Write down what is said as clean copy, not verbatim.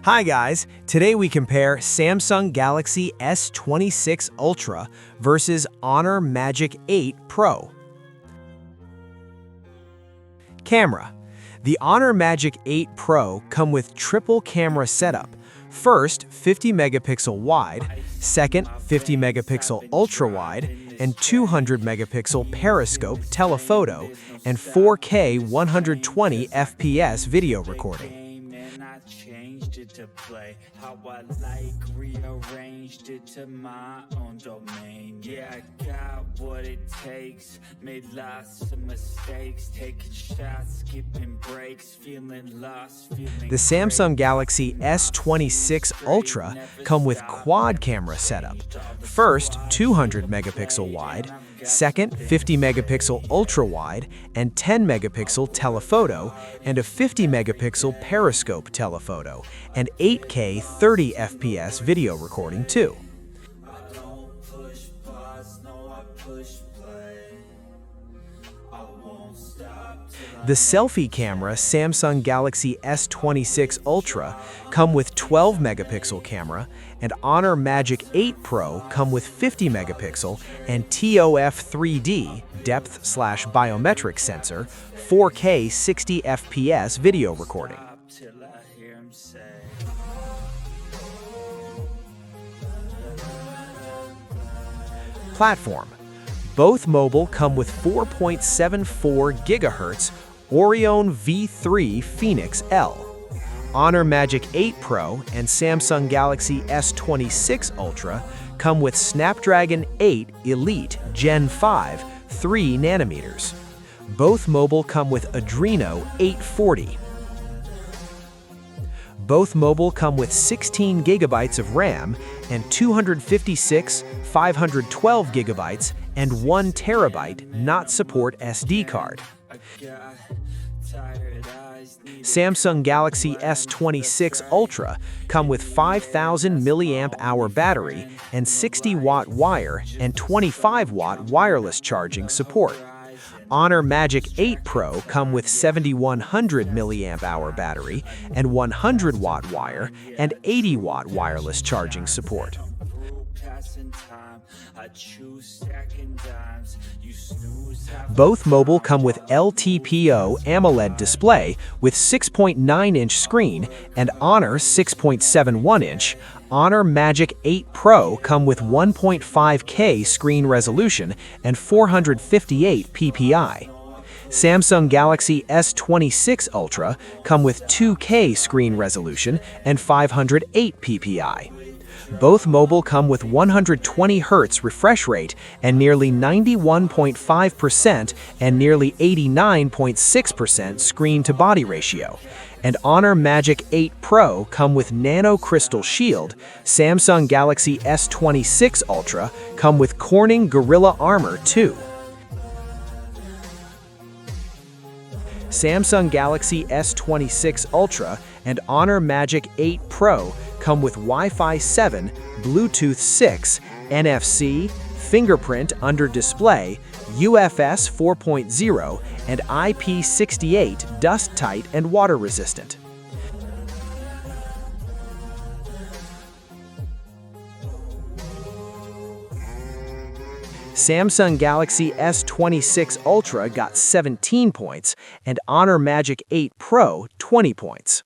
Hi guys, today we compare Samsung Galaxy S26 Ultra versus Honor Magic 8 Pro. Camera. The Honor Magic 8 Pro come with triple camera setup. First, 50 megapixel wide, second, 50 megapixel ultra wide, and 200 megapixel periscope telephoto, and 4K 120 FPS video recording. I changed it to play how I like, rearranged it to my own domain. Yeah, I got what it takes, made lots of mistakes, taking shots, skipping breaks, feeling lost, feeling The Samsung Galaxy S26 Ultra come with quad camera setup. First, 200 megapixel wide, second, 50 megapixel ultra wide and 10 megapixel telephoto, and a 50 megapixel periscope telephoto, and 8K 30 FPS video recording too. The selfie camera Samsung Galaxy S26 Ultra come with 12 megapixel camera, and Honor Magic 8 Pro come with 50 megapixel and TOF 3D depth/biometric sensor, 4K 60 FPS video recording. Platform. Both mobile come with 4.74 GHz Orion V3 Phoenix L. Honor Magic 8 Pro and Samsung Galaxy S26 Ultra come with Snapdragon 8 Elite Gen 5 3 nanometers. Both mobile come with Adreno 840. Both mobile come with 16 gigabytes of RAM and 256, 512 gigabytes, and 1 terabyte not support SD card. Samsung Galaxy S26 Ultra come with 5,000 mAh battery and 60-watt wire and 25-watt wireless charging support. Honor Magic 8 Pro come with 7,100 mAh battery and 100-watt wire and 80-watt wireless charging support. Both mobile come with LTPO AMOLED display with 6.9-inch screen and Honor 6.71-inch. Honor Magic 8 Pro come with 1.5K screen resolution and 458 ppi. Samsung Galaxy S26 Ultra come with 2K screen resolution and 508 ppi. Both mobile come with 120 Hz refresh rate and nearly 91.5% and nearly 89.6% screen-to-body ratio. And Honor Magic 8 Pro come with Nano Crystal Shield. Samsung Galaxy S26 Ultra come with Corning Gorilla Armor 2. Samsung Galaxy S26 Ultra and Honor Magic 8 Pro come with Wi-Fi 7, Bluetooth 6, NFC, fingerprint under display, UFS 4.0, and IP68 dust-tight and water-resistant. Samsung Galaxy S26 Ultra got 17 points and Honor Magic 8 Pro 20 points.